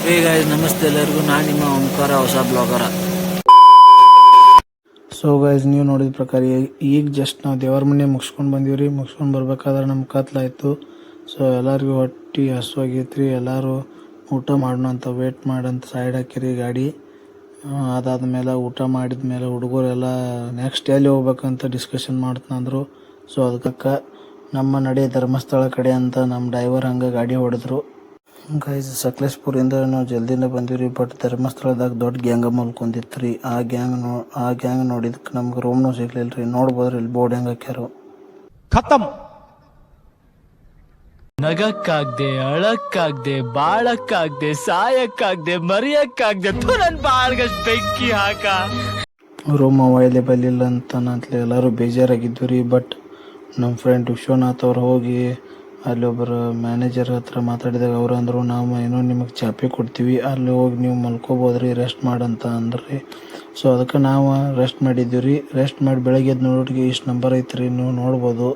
Hey guys, ನಮಸ್ತೆ ಎಲ್ಲರಿಗೂ. ನಾನು ನಿಮ್ಮ ಓಂಕಾರ, ಹೊಸ ಬ್ಲಾಗರ. ಸೊ ಗೈಸ್, ನೀವು ನೋಡಿದ ಪ್ರಕಾರ ಈಗ ಜಸ್ಟ್ ನಾವು ದೇವರ ಮನೆ ಮುಗಿಸ್ಕೊಂಡು ಬಂದೀವಿ. ಮುಗಿಸ್ಕೊಂಡು ಬರ್ಬೇಕಾದ್ರೆ ನಮ್ಮ ಕತ್ಲಾಯಿತು. ಸೊ ಎಲ್ಲರಿಗೂ ಹೊಟ್ಟೆ ಹಸುವಾಗೈತ್ರಿ. ಎಲ್ಲರೂ ಊಟ ಮಾಡೋಣ ಅಂತ ವೇಟ್ ಮಾಡಂತ ಸೈಡ್ ಹಾಕಿರಿ ಗಾಡಿ. ಅದಾದ್ಮೇಲೆ ಊಟ ಮಾಡಿದ್ಮೇಲೆ ಹುಡುಗರೆಲ್ಲ ನೆಕ್ಸ್ಟ್ ಎಲ್ಲಿ ಹೋಗ್ಬೇಕಂತ ಡಿಸ್ಕಷನ್ ಮಾಡ್ತಂದ್ರು. ಸೊ ಅದಕ್ಕೆ ನಮ್ಮ ನಡೆ ಧರ್ಮಸ್ಥಳ ಕಡೆ ಅಂತ ನಮ್ಮ ಡ್ರೈವರ್ ಹಂಗೆ ಗಾಡಿ ಹೊಡೆದ್ರು. ಗೈಸ್, ಸಕಲೇಶ್ಪುರಿಂದ ನಾವು ಜಲ್ದಿನೇ ಬಂದಿವ್ರಿ. ಬಟ್ ಧರ್ಮಸ್ಥಳದಾಗ ದೊಡ್ಡ ಗ್ಯಾಂಗ ಮಲ್ಕೊಂಡಿತ್ರಿ. ಆ ಗ್ಯಾಂಗ್ ನೋಡಿದಕ್ಕೆ ನಮ್ಗೆ ರೂಮ್ನೂ ಸಿಗ್ಲಿಲ್ರಿ. ನೋಡ್ಬೋದ್ರಿ ಇಲ್ಲಿ ಬೋರ್ಡ್ ಹೆಂಗೆ ಹಾಕ್ಯಾರು. ಖತಮ್. ನಗಕ್ಕಾಗ್ದೆ, ಅಳಕ್ಕಾಗ್ದೆ, ಬಾಳಕ್ಕಾಗ್ದೆ, ಸಾಯಕ್ಕಾಗ್ದೆ, ಮರಿಯಕ್ಕಾಗ್ದೆ. ನನ್ ಬಾಳ್ಗಷ್ಟು ಬೆಂಕಿ ಹಾಕ. ರೂಮ್ ಅವೈಲೇಬಲ್ ಇಲ್ಲ ಅಂತಲೇ ಎಲ್ಲರೂ ಬೇಜಾರಾಗಿದ್ವಿ ರೀ. ಬಟ್ ನಮ್ಮ ಫ್ರೆಂಡ್ ವಿಶ್ವನಾಥ್ ಅವ್ರು ಹೋಗಿ ಅಲ್ಲೊಬ್ಬರು ಮ್ಯಾನೇಜರ್ ಹತ್ರ ಮಾತಾಡಿದಾಗ ಅವ್ರು ಅಂದರು, ನಾವು ಏನೋ ನಿಮಗೆ ಚಾಪೆ ಕೊಡ್ತೀವಿ, ಅಲ್ಲಿ ಹೋಗಿ ನೀವು ಮಲ್ಕೋಬೋದ್ರಿ, ರೆಸ್ಟ್ ಮಾಡಂತ ಅಂದ್ರಿ. ಸೊ ಅದಕ್ಕೆ ನಾವು ರೆಸ್ಟ್ ಮಾಡಿದ್ದೀವಿ ರೀ. ರೆಸ್ಟ್ ಮಾಡಿ ಬೆಳಗ್ಗೆ ಎದ್ದು ನೋಡೋರಿಗೆ ಇಷ್ಟು ನಂಬರ್ ಐತ್ರಿ. ನೀವು ನೋಡ್ಬೋದು,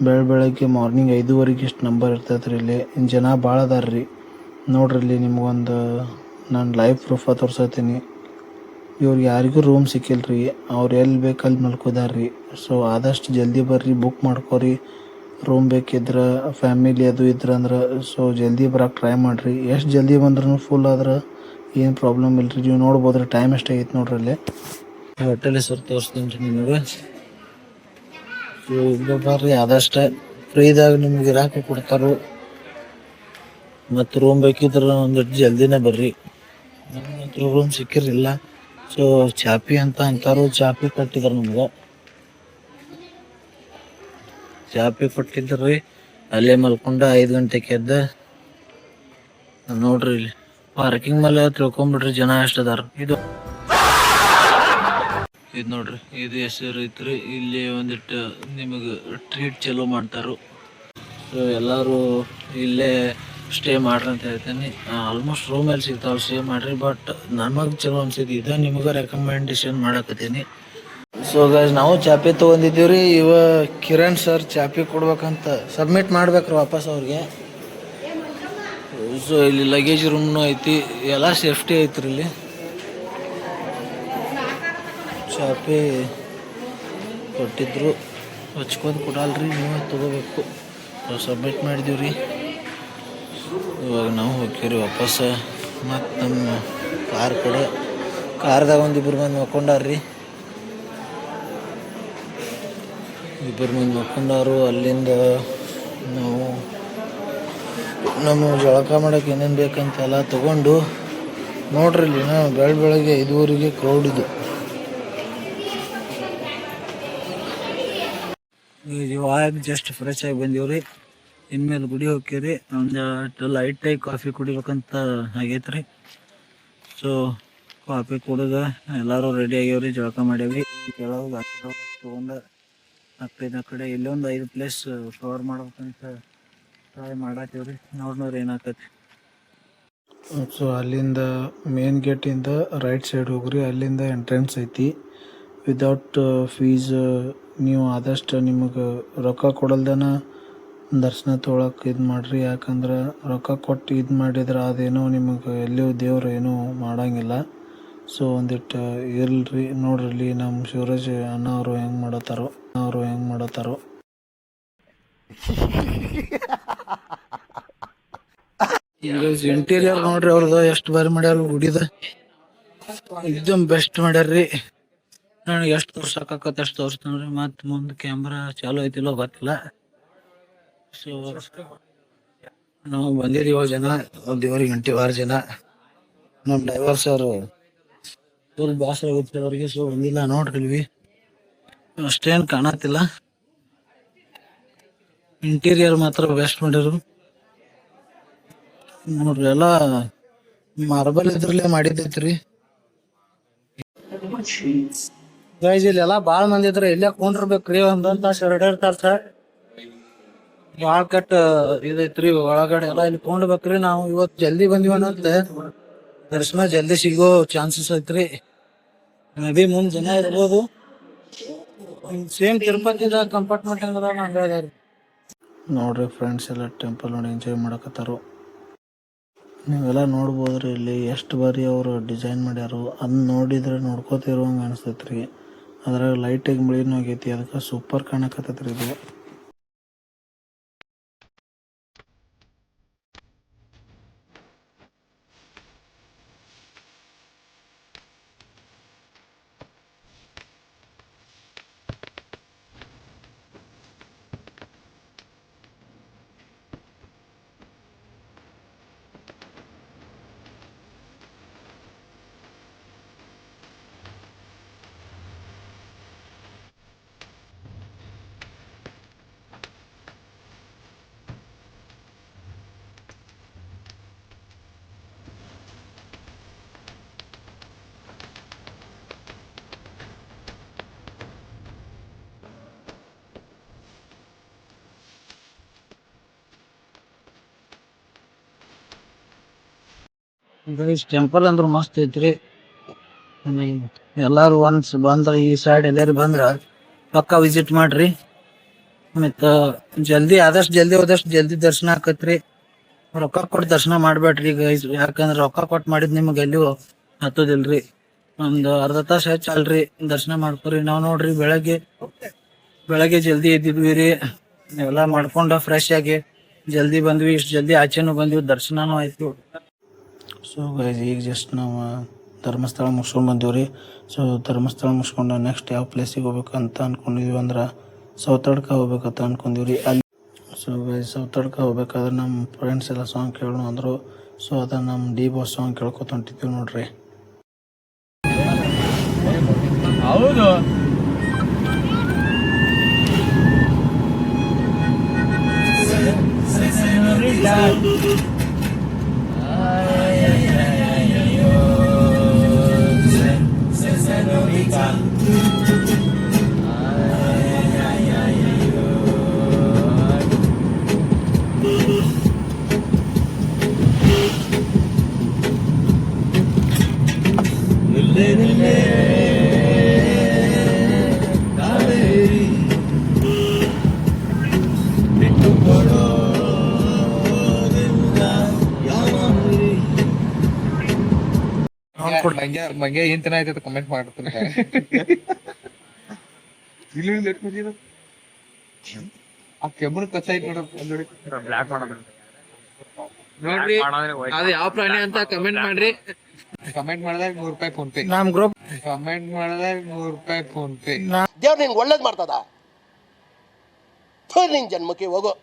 ಬೆಳಗ್ಗೆ ಮಾರ್ನಿಂಗ್ 5:15 ಇಷ್ಟು ನಂಬರ್ ಇರ್ತೈತೆ ರೀ. ಇಲ್ಲಿ ಜನ ಭಾಳ ಅದಾರ ರೀ. ನೋಡ್ರಿ, ಇಲ್ಲಿ ನಿಮ್ಗೊಂದು ನಾನು ಲೈವ್ ಪ್ರೂಫ್ ತೋರ್ಸತ್ತೀನಿ. ಇವ್ರಿಗೆ ಯಾರಿಗೂ ರೂಮ್ ಸಿಕ್ಕಿಲ್ಲ ರೀ. ಅವ್ರು ಎಲ್ಲಿ ಬೇಕು ಅಲ್ಲಿ ಮಲ್ಕೋದಾರ್ರಿ. ಸೊ ಆದಷ್ಟು ಜಲ್ದಿ ಬರ್ರಿ, ಬುಕ್ ಮಾಡ್ಕೊರಿ. ರೂಮ್ ಬೇಕಿದ್ರೆ ಫ್ಯಾಮಿಲಿ ಅದು ಇದ್ರಂದ್ರೆ ಸೊ ಜಲ್ದಿ ಬರೋಕೆ ಟ್ರೈ ಮಾಡಿರಿ. ಎಷ್ಟು ಜಲ್ದಿ ಬಂದ್ರೂ ಫುಲ್ ಆದ್ರೆ ಏನು ಪ್ರಾಬ್ಲಮ್ ಇಲ್ಲ ರೀ. ನೀವು ನೋಡ್ಬೋದ್ರಿ ಟೈಮ್ ಎಷ್ಟಾಗೈತೆ ನೋಡ್ರಿ. ಅಲ್ಲಿ ಹೋಟೆಲ್ ಹೆಸರು ತೋರಿಸ್ತೀನಿ ರೀ ನಿಮಗೆ. ಸೊ ಬರ್ರಿ, ಆದಷ್ಟು ಫ್ರೀದಾಗ ನಿಮ್ಗೆ ಇರಾಕೆ ಕೊಡ್ತಾರೋ. ಮತ್ತು ರೂಮ್ ಬೇಕಿದ್ರೆ ಒಂದಿಟ್ಟು ಜಲ್ದಿನೇ ಬರ್ರಿ. ನಮ್ಗೆ ರೂಮ್ ಸಿಕ್ಕಿರಲಿಲ್ಲ. ಸೊ ಚಾಪಿ ಅಂತ ಅಂತಾರು, ಚಾಪಿ ಕಟ್ಟಿದ್ರು ನಮ್ಗೆ. ಚಾಪಿ ಕೊಟ್ಟಿದ್ರಿ. ಅಲ್ಲೇ ಮಲ್ಕೊಂಡು 5 ಗಂಟೆಗೆ ಎದ್ದ ನೋಡ್ರಿ. ಇಲ್ಲಿ ಪಾರ್ಕಿಂಗ್ ಮೇಲೆ ತಿಳ್ಕೊಂಬಿಡ್ರಿ ಜನ ಎಷ್ಟು ಅದಾರ. ಇದು ನೋಡ್ರಿ, ಇದು ಹೆಸರು ಐತ್ರಿ. ಇಲ್ಲಿ ಒಂದಿಟ್ಟು ನಿಮಗೆ ಟ್ರೀಟ್ ಚಲೋ ಮಾಡ್ತಾರು. ಸೊ ಎಲ್ಲರೂ ಇಲ್ಲೇ ಸ್ಟೇ ಮಾಡ್ರಿ ಅಂತ ಹೇಳ್ತೀನಿ. ಆಲ್ಮೋಸ್ಟ್ ರೂಮಲ್ಲಿ ಸಿಗ್ತಾವೆ, ಸ್ಟೇ ಮಾಡ್ರಿ. ಬಟ್ ನಮಗೆ ಚಲೋ ಅನ್ಸಿದ್ದು ಇದು, ನಿಮಗೆ ರೆಕಮೆಂಡೇಶನ್ ಮಾಡಕತ್ತೀನಿ. ಸೊ ಗೈಸ್, ನಾವು ಚಾಪಿ ತೊಗೊಂಡಿದ್ದೀವಿ ರೀ. ಕಿರಣ್ ಸರ್ ಚಾಪಿ ಕೊಡ್ಬೇಕಂತ ಸಬ್ಮಿಟ್ ಮಾಡ್ಬೇಕ್ರಿ ವಾಪಸ್ ಅವ್ರಿಗೆ. ಸೊ ಇಲ್ಲಿ ಲಗೇಜ್ ರೂಮ್ನು ಐತಿ, ಎಲ್ಲ ಸೇಫ್ಟಿ ಐತ್ರಿ. ಇಲ್ಲಿ ಚಾಪಿ ಕೊಟ್ಟಿದ್ರು, ಹಚ್ಕೊಂಡು ಕೊಡಲ್ರಿ, ನೀವೇ ತೊಗೋಬೇಕು. ಸೊ ಸಬ್ಮಿಟ್ ಮಾಡಿದ್ದೀವಿ ರೀ. ಇವಾಗ ನಾವು ಹೋಗ್ತೀವಿ ವಾಪಸ್. ಮತ್ತು ನಮ್ಮ ಕಾರ್ ಕಡೆ. ಕಾರ್ದಾಗ ಒಂದಿಬ್ಬರು ಮಂದಿ ಮಕ್ಕೊಂಡಾರ್ರಿ. ಇಬ್ಬರು ಮಂದಿ ಮಕ್ಕೊಂಡಾರು. ಅಲ್ಲಿಂದ ನಾವು ನಮ್ಮ ಜಳಕ ಮಾಡೋಕೆ ಏನೇನು ಬೇಕಂತೆಲ್ಲ ತೊಗೊಂಡು ನೋಡ್ರಿ. ಇಲ್ಲಿ ನಾವು ಬೆಳಗ್ಗೆ 5:15 ಕ್ರೌಡ್ ಇದು. ಇವಾಗ ಜಸ್ಟ್ ಫ್ರೆಶ್ ಆಗಿ ಬಂದೀವ್ರಿ. ಇನ್ಮೇಲೆ ಗುಡಿ ಹೋಗ್ತೀವ್ರಿ. ಒಂದು ಲೈಟಾಗಿ ಕಾಫಿ ಕುಡಿಬೇಕಂತ ಆಗೈತ್ರಿ. ಸೊ ಕಾಫಿ ಕುಡಿದ ಎಲ್ಲರೂ ರೆಡಿ ಆಗ್ಯಾವ್ರಿ, ಜಳಕ ಮಾಡ್ಯಾವ್ರಿ. ಕೆಳಗೆ ತೊಗೊಂಡು ಆ ಕಡೆ ಇಲ್ಲೊಂದು 5 ಪ್ಲೇಸ್ ಕವರ್ ಮಾಡ್ಬೇಕಂತ ಟ್ರೈ ಮಾಡತ್ತೀವ್ರಿ. ನೋಡ್ರಿ ಏನಾಕತಿ. ಸೊ ಅಲ್ಲಿಂದ ಮೇನ್ ಗೇಟಿಂದ ರೈಟ್ ಸೈಡ್ ಹೋಗ್ರಿ. ಅಲ್ಲಿಂದ ಎಂಟ್ರೆನ್ಸ್ ಐತಿ. ವಿದೌಟ್ ಫೀಸ್ ನೀವು ಆದಷ್ಟು ನಿಮಗೆ ರೊಕ್ಕ ಕೊಡಲ್ದನ ದರ್ಶನ ತೊಗೊಳಕ್ಕೆ ಇದು ಮಾಡಿರಿ. ಯಾಕಂದ್ರೆ ರೊಕ್ಕ ಕೊಟ್ಟು ಇದು ಮಾಡಿದ್ರೆ ಅದೇನೋ ನಿಮಗೆ ಎಲ್ಲಿಯೂ ದೇವ್ರು ಏನೂ ಮಾಡೋಂಗಿಲ್ಲ. ಸೊ ಒಂದಿಟ್ಟು ಇರ್ಲ್ರಿ. ನೋಡ್ರಿ, ನಮ್ಮ ಶಿವರಾಜ್ ಅಣ್ಣ ಅವರು ಹೆಂಗೆ ಮಾಡತ್ತಾರೋ. ಈಗ ಇಂಟೀರಿಯರ್ ನೋಡ್ರಿ ಅವ್ರದ್ದು ಎಷ್ಟು ಬಾರಿ ಮಾಡ್ಯಾರ. ಗುಡಿದ ಎಕ್ದಮ್ ಬೆಸ್ಟ್ ಮಾಡ್ಯಾರ್ರಿ. ನನಗೆ ಎಷ್ಟು ತೋರ್ಸಕ್ಕಾಕತ್ತೆ ಅಷ್ಟು ತೋರಿಸ್ತಾನ್ರಿ. ಮತ್ತು ಮುಂದೆ ಕ್ಯಾಮ್ರಾ ಚಾಲು ಐತಿಲ್ಲೋ ಗೊತ್ತಿಲ್ಲ. ಸೊ ನಾವು ಬಂದಿದ್ದೀವಿ 7 ಜನ, ದೇವ್ರಿಗೆ 6 ಜನ. ನಮ್ಮ ಡ್ರೈವರ್ ಸರ್ ಫುಲ್ ಬಾಸ್ ಆಗುತ್ತೆ ಅವ್ರಿಗೆ. ಸೊ ಬಂದಿಲ್ಲ ನೋಡ್ರಿ. ಅಷ್ಟೇನು ಕಾಣತ್ತಿಲ್ಲ. ಇಂಟೀರಿಯರ್ ಮಾತ್ರ ಬೆಸ್ಟ್ ಮಾಡ್ಯಾರು ನೋಡ್ರಿ. ಎಲ್ಲ ಮಾರ್ಬಲ್ ಇದ್ರಲ್ಲೇ ಮಾಡಿದ್ದೈತ್ರಿ. ಗೈಸ್, ಇಲ್ಲೆಲ್ಲ ಭಾಳ ಮಂದಿ ಇದ್ರೆ ಇಲ್ಲೇ ಕೊಂಡಿರ್ಬೇಕ್ರಿ. ಒಂದೊಂದು ತಾಸು 2 ತಾಸು ಭಾಳ ಕಟ್ ಇದೈತ್ರಿ ಒಳಗಡೆ ಎಲ್ಲ. ಇಲ್ಲಿ ಕೊಂಡ್ಬೇಕ್ರಿ. ನಾವು ಇವತ್ತು ಜಲ್ದಿ ಬಂದಿವನಂತ ದರ್ಶನ ಜಲ್ದಿ ಸಿಗೋ ಚಾನ್ಸಸ್ ಐತ್ರಿ. ಮೇ ಬಿ ಮುಂದೆ ಜನ ಇರ್ಬೋದು. ಸೇಮ್ ತಿರುಪತಿದ ಕಂಪಾರ್ಟ್ಮೆಂಟ್ ಹಂಗದ ಹಂಗಾದ್ರಿ. ನೋಡ್ರಿ ಫ್ರೆಂಡ್ಸ್ ಎಲ್ಲ ಟೆಂಪಲ್ ನೋಡಿ ಎಂಜಾಯ್ ಮಾಡಕತ್ತಾರು. ನೀವೆಲ್ಲ ನೋಡ್ಬೋದ್ರಿ ಇಲ್ಲಿ ಎಷ್ಟು ಬಾರಿ ಅವರು ಡಿಸೈನ್ ಮಾಡ್ಯಾರು. ಅದನ್ನ ನೋಡಿದ್ರೆ ನೋಡ್ಕೋತಿರುವಂಗೆ ಅನಿಸ್ತೈತ್ರಿ. ಅದ್ರಾಗ ಲೈಟಿಗೆ ಮಿಳಿನೂ ಆಗೈತಿ, ಅದಕ್ಕೆ ಸೂಪರ್ ಕಾಣಕತ್ತೈತ್ರಿ ಇದು. ಟೆಂಪಲ್ ಅಂದ್ರ ಮಸ್ತ್ ಐತ್ರಿ. ಎಲ್ಲಾರು ಒನ್ಸ್ ಬಂದ್ರ ಈ ಸೈಡ್ ಎಲ್ಲಾರು ಬಂದ್ರ ಪಕ್ಕ ವಿಸಿಟ್ ಮಾಡ್ರಿ. ಮತ್ತ ಜಲ್ದಿ ಆದಷ್ಟು ಜಲ್ದಿ ಹೋದಷ್ಟು ಜಲ್ದಿ ದರ್ಶನ ಆಕತ್ರಿ. ರೊಕ್ಕ ಕೊಟ್ಟು ದರ್ಶನ ಮಾಡ್ಬೇಡ್ರಿ ಗೈಸ್, ಯಾಕಂದ್ರ ರೊಕ್ಕ ಕೊಟ್ಟು ಮಾಡಿದ್ ನಿಮ್ಗೆ ಎಲ್ಲಿಯೂ ಹತ್ತದಿಲ್ರಿ. ಒಂದು ಅರ್ಧ ತಾಸ ಹೆಚ್ಚಲ್ರಿ, ದರ್ಶನ ಮಾಡ್ಕೊರಿ. ನಾವ್ ನೋಡ್ರಿ ಬೆಳಗ್ಗೆ ಜಲ್ದಿ ಎದ್ದಿದ್ವಿ ರೀ, ಎಲ್ಲ ಮಾಡ್ಕೊಂಡ ಫ್ರೆಶ್ ಆಗಿ ಜಲ್ದಿ ಬಂದ್ವಿ. ಇಷ್ಟು ಜಲ್ದಿ ಆಚೆನೂ ಬಂದ್ವಿ, ದರ್ಶನನೂ ಆಯ್ತು. ಸೊ ಗೈಸ್ ಈಗ ಜಸ್ಟ್ ನಾವು ಧರ್ಮಸ್ಥಳ ಮುಗಿಸ್ಕೊಂಡು ಬಂದೀವಿ. ಸೊ ಧರ್ಮಸ್ಥಳ ಮುಗಿಸ್ಕೊಂಡು ನೆಕ್ಸ್ಟ್ ಯಾವ ಪ್ಲೇಸಿಗೆ ಹೋಗ್ಬೇಕಂತ ಅನ್ಕೊಂಡಿದ್ವಿ ಅಂದ್ರೆ ಸೌತಡ್ಕ ಹೋಗ್ಬೇಕಂತ ಅನ್ಕೊಂಡಿವ್ರಿ. ಅಲ್ಲಿ ಸೊ ಗೈಸ್ ಸೌತಡ್ಕ ಹೋಗ್ಬೇಕಾದ್ರೆ ನಮ್ಮ ಫ್ರೆಂಡ್ಸ್ ಎಲ್ಲ ಸಾಂಗ್ ಕೇಳೋಣ ಅಂದರು. ಸೊ ಅದ ನಮ್ಮ ಡಿ ಬಾಸ್ ಸಾಂಗ್ ಕೇಳ್ಕೊತ ಹೊಂಟಿದ್ವಿ ನೋಡ್ರಿ. ಹೌದು. ಮಂಗೆ ಏನ್ ಆಯ್ತದ ಕಮೆಂಟ್ ಮಾಡ್ತೀನಿ. ಆ ಕೆಮ್ಮನ ಕಸ ಐತಿ ನೋಡಿ, ನೋಡ್ರಿ ಅದು ಯಾವ ಪ್ರಾಣಿ ಅಂತ ಕಮೆಂಟ್ ಮಾಡ್ರಿ. ಕಮೆಂಟ್ ಮಾಡಿದಾಗ ₹100 ಫೋನ್ ಪೇ. ನಮ್ಮ ಗ್ರೂಪ್ ಕಮೆಂಟ್ ಮಾಡಿದಾಗ ₹100 ಫೋನ್ ಪೇ. ದೇವ್ರು ನಿನ್ಗೆ ಒಳ್ಳೇದ್ ಮಾಡ್ತದ, ನಿನ್ ಜನ್ಮಕ್ಕೆ ಹೋಗೋ.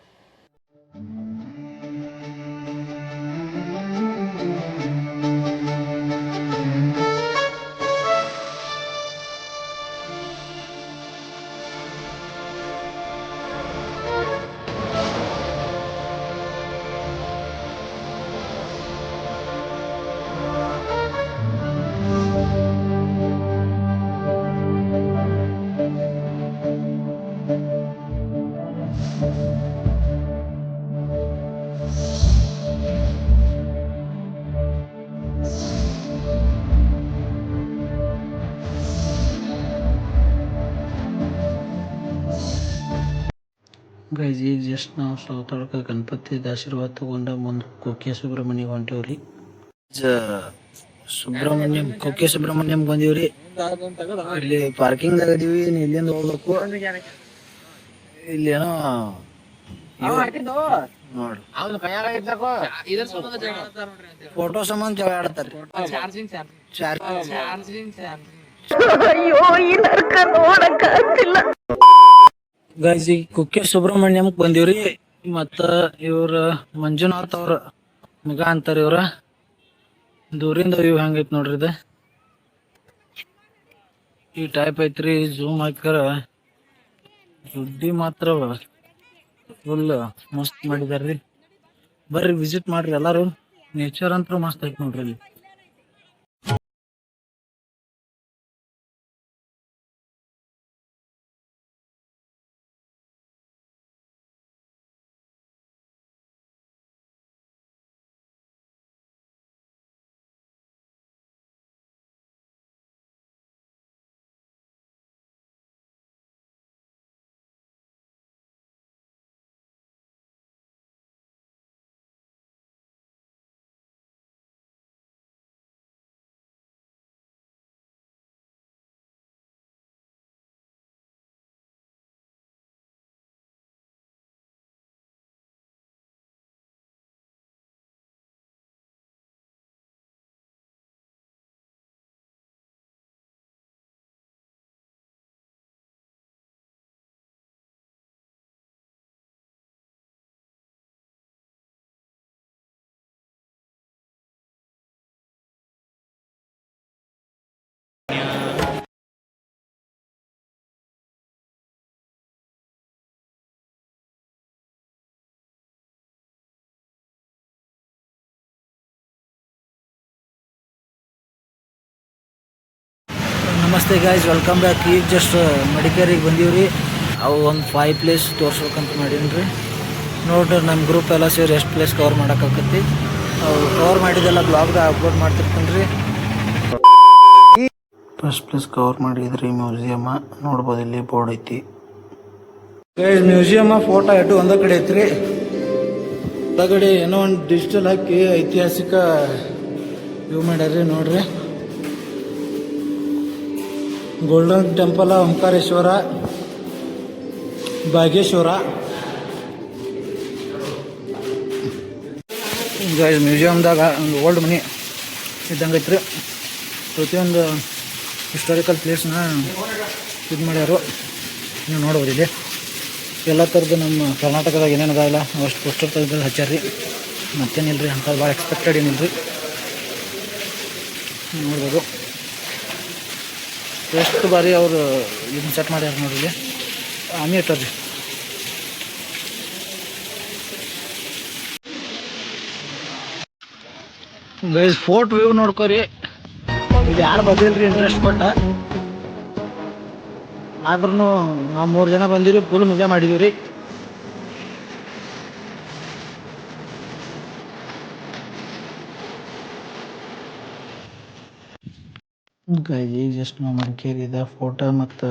ಗೈಸ್ ಈಗ ಜಸ್ಟ್ ನಾವು ಸೌತಡ್ಕ ಗಣಪತಿದ ಆಶೀರ್ವಾದ ತಗೊಂಡ ಮುಂದೆ ಕುಕ್ಕೆ ಸುಬ್ರಹ್ಮಣ್ಯ ಹೊಂಟೇವ್ರಿ. ಕುಕ್ಕೆ ಸುಬ್ರಹ್ಮಣ್ಯಂ ಬಂದೀವ್ರಿ. ಇಲ್ಲಿ ಪಾರ್ಕಿಂಗ್ ದಾಗ ಇದೀವಿ, ಇಲ್ಲಿಂದ ಹೋಗ್ಬೇಕು. ಇಲ್ಲೇನೋ ನೋಡ್ರಿ ಫೋಟೋ ಸಂಬಂಧ ಜಗಳ ಆಡ್ತಾರ್ರಿ. ಗೈಸ್ ಈಗ ಕುಕ್ಕೆ ಸುಬ್ರಹ್ಮಣ್ಯಂಕ್ ಬಂದೀವ್ರಿ. ಮತ್ತ ಇವ್ರ ಮಂಜುನಾಥ್ ಅವ್ರ ಮಗ ಅಂತಾರ ಇವ್ರ. ದೂರಿಂದ ವ್ಯೂ ಹೆಂಗೈತ್ ನೋಡ್ರಿ ಇದು, ಈ ಟೈಪ್ ಐತ್ರಿ. ಝೂಮ್ ಹಾಕ್ಯಾರ, ಸುದ್ದಿ ಮಾತ್ರ ಫುಲ್ ಮಸ್ತ್ ಮಾಡಿದಾರ್ರಿ. ಬರ್ರಿ ವಿಸಿಟ್ ಮಾಡ್ರಿ ಎಲ್ಲಾರು. ನೇಚರ್ ಅಂತೂ ಮಸ್ತ್ ಐತ್ ನೋಡ್ರಿ ಇಲ್ಲಿ. ನಮಸ್ತೆ ಗಾಯ್ಸ್, ವೆಲ್ಕಮ್ ಬ್ಯಾಕ್. ಈಗ ಜಸ್ಟ್ ಮಡಿಕೇರಿಗೆ ಬಂದೀವ್ರಿ. ಅವು ಒಂದು 5 ಪ್ಲೇಸ್ ತೋರ್ಸ್ಬೇಕಂತ ಮಾಡೀನಿ ರೀ. ನೋಡ್ರಿ ನಮ್ಮ ಗ್ರೂಪ್ ಎಲ್ಲ ಸೇರಿ ಎಷ್ಟು ಪ್ಲೇಸ್ ಕವರ್ ಮಾಡೋಕ್ಕಾಗತ್ತಿ. ಅವು ಕವರ್ ಮಾಡಿದೆಲ್ಲ ಬ್ಲಾಗ್ದಾಗ ಅಪ್ಲೋಡ್ ಮಾಡ್ತಿರ್ತೀನಿ ರೀ. ಫಸ್ಟ್ ಪ್ಲೇಸ್ ಕವರ್ ಮಾಡಿದ್ರಿ ಮ್ಯೂಸಿಯಮ್ಮ. ನೋಡ್ಬೋದು, ಇಲ್ಲಿ ಬೋರ್ಡ್ ಐತಿ. ಮ್ಯೂಸಿಯಮ್ಮ ಫೋಟೋ ಇಟ್ಟು ಒಂದೇ ಕಡೆ ಐತ್ರಿ. ಹೊರಗಡೆ ಏನೋ ಒಂದು ಡಿಜಿಟಲ್ ಹಾಕಿ ಐತಿಹಾಸಿಕ ಇವು ಮಾಡ್ಯಾರ್ರಿ. ನೋಡ್ರಿ, ಗೋಲ್ಡನ್ ಟೆಂಪಲ್, ಓಂಕಾರೇಶ್ವರ, ಭಾಗೇಶ್ವರ. ಮ್ಯೂಸಿಯಮ್ದಾಗ ಒಂದು ಓಲ್ಡ್ ಮನಿ ಇದ್ದಂಗೆ ಐತ್ರಿ. ಪ್ರತಿಯೊಂದು ಹಿಸ್ಟಾರಿಕಲ್ ಪ್ಲೇಸ್ನ ಇದು ಮಾಡ್ಯಾರು. ನೀವು ನೋಡ್ಬೋದು ಇಲ್ಲಿ ಎಲ್ಲ ಥರದ್ದು ನಮ್ಮ ಕರ್ನಾಟಕದಾಗ ಏನೇನು ಅದಾವಲ್ಲ ಅಷ್ಟು ಪೋಸ್ಟರ್ ತೆಗೆದು ಹಚ್ಚಾರ್ರಿ. ಮತ್ತೇನಿಲ್ಲ ರೀ, ಅಂಥದ್ದು ಭಾಳ ಎಕ್ಸ್ಪೆಕ್ಟೆಡ್ ಏನಿಲ್ಲ ರೀ. ನೋಡ್ಬೋದು ಎಷ್ಟು ಬಾರಿ ಅವರು ಇದನ್ನ ಸೆಟ್ ಮಾಡ್ಯಾರ ನೋಡ್ರಿ. ಇಲ್ಲಿ ಆಮಿ ಇಟ್ಟಾರ್ರಿ. ಗೈಸ್ ಫೋರ್ಟ್ ವ್ಯೂ ನೋಡ್ಕೋರಿ. ಇದು ಯಾರು ಬಂದಿಲ್ರಿ ಇಂಟ್ರೆಸ್ಟ್ ಕೊಟ್ಟ. ಆದ್ರೂ ನಾವು 3 ಜನ ಬಂದಿರಿ, ಫುಲ್ ಮಜಾ ಮಾಡಿದೀವಿ ರೀ. ಈಗ ಜಸ್ಟ್ ನಾವು ಮಡಿಕೇರಿದ ಫೋಟೋ ಮತ್ತು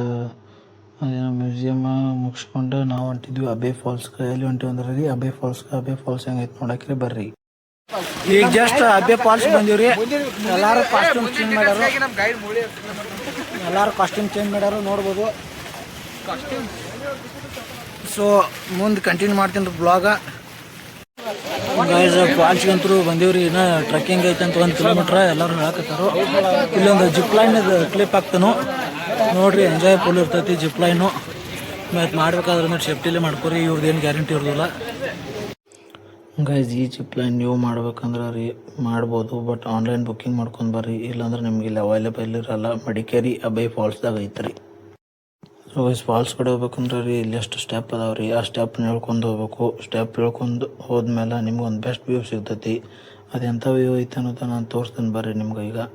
ಅದೇನೋ ಮ್ಯೂಸಿಯಮ್ ಮುಗಿಸ್ಕೊಂಡು ನಾವು ಹೊಂಟಿದ್ವಿ ಅಬೆ ಫಾಲ್ಸ್ಗೆ. ಎಲ್ಲಿ ಹೊಂಟಿವಿ ಅಂದ್ರೆ ರೀ ಅಬೆ ಫಾಲ್ಸ್ಗೆ. ಅಬೆ ಫಾಲ್ಸ್ ಹೆಂಗೈತೆ ನೋಡಕ್ರಿ ಬರ್ರಿ. ಈಗ ಜಸ್ಟ್ ಅಬೆ ಫಾಲ್ಸ್ ಬಂದೀವ್ರಿ. ಎಲ್ಲಾರು ಕಾಸ್ಟ್ಯೂಮ್ ಚೇಂಜ್ ಮಾಡ್ಯಾರು. ನೋಡ್ಬೋದು. ಸೊ ಮುಂದೆ ಕಂಟಿನ್ಯೂ ಮಾಡ್ತೀನಿ ಬ್ಲಾಗ. ಗೈಸ್ ಫಾಲ್ಸ್ಗಂತೂ ಬಂದೀವ್ರಿ. ಇನ್ನೂ ಟ್ರೆಕ್ಕಿಂಗ್ ಐತೆ ಅಂತ 1 ಕಿಲೋಮೀಟ್ರ್ ಎಲ್ಲರೂ ಹೇಳಕತ್ತಾರು. ಇಲ್ಲೊಂದು ಜಿಪ್ ಲೈನ್ ಕ್ಲಿಪ್ ಹಾಕ್ತಾನು ನೋಡ್ರಿ. ಎಂಜಾಯ್ ಫುಲ್ ಇರ್ತೈತಿ ಜಿಪ್ ಲೈನು. ಮತ್ತು ಮಾಡ್ಬೇಕಾದ್ರೆ ಸೇಫ್ಟಿಲೇ ಮಾಡ್ಕೊರಿ. ಇವ್ರದ್ದೇನು ಗ್ಯಾರಂಟಿ ಇರೋದಿಲ್ಲ. ಗೈಸ್ ಈ ಜಿಪ್ ಲೈನ್ ನೀವು ಮಾಡ್ಬೇಕಂದ್ರೆ ರೀ ಮಾಡ್ಬೋದು, ಬಟ್ ಆನ್ಲೈನ್ ಬುಕ್ಕಿಂಗ್ ಮಾಡ್ಕೊಂಡು ಬರ್ರಿ. ಇಲ್ಲಾಂದ್ರೆ ನಿಮ್ಗೆ ಇಲ್ಲಿ ಅವೈಲೇಬಲ್ ಇರಲ್ಲ. ಮಡಿಕೇರಿ ಅಬೆ ಫಾಲ್ಸ್ದಾಗ ಐತ್ರಿ. ಸೊ ಗೈಸ್ ಫಾಲ್ಸ್ ಕಡೆ ಹೋಗ್ಬೇಕಂದ್ರೆ ರೀ ಇಲ್ಲಿ ಎಷ್ಟು ಸ್ಟೆಪ್ ಅದಾವ ರೀ. ಆ ಸ್ಟೆಪ್ನ ಹೇಳ್ಕೊಂಡು ಹೋಗ್ಬೇಕು. ಸ್ಟೆಪ್ ಹೇಳ್ಕೊಂಡು ಹೋದ್ಮೇಲೆ ನಿಮ್ಗೆ ಒಂದು ಬೆಸ್ಟ್ ವ್ಯೂ ಸಿಗ್ತೈತಿ. ಅದೆಂಥ ವ್ಯೂ ಐತೆ ಅನ್ನೋದು ನಾನು ತೋರಿಸ್ತೀನಿ ಬರ್ರಿ ನಿಮ್ಗೆ. ಈಗ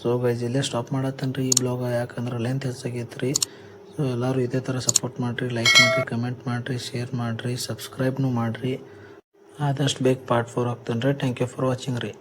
ಸೊ ಗೈಸ್ ಇಲ್ಲೇ ಸ್ಟಾಪ್ ಮಾಡತ್ತೇನೆ ರೀ ಈ ಬ್ಲಾಗ. ಯಾಕಂದ್ರೆ ಲೆಂತ್ ಹೆಚ್ಚಾಗೈತೆ ರೀ. ಸೊ ಎಲ್ಲರೂ ಇದೇ ಥರ ಸಪೋರ್ಟ್ ಮಾಡಿರಿ, ಲೈಕ್ ಮಾಡಿರಿ, ಕಮೆಂಟ್ ಮಾಡಿರಿ, ಶೇರ್ ಮಾಡಿರಿ, ಸಬ್ಸ್ಕ್ರೈಬ್ನೂ ಮಾಡಿರಿ. ಆದಷ್ಟು ಬೇಗ ಪಾರ್ಟ್ 4 ಆಗ್ತಾನೆ ರೀ. ಥ್ಯಾಂಕ್ ಯು ಫಾರ್ ವಾಚಿಂಗ್ ರೀ.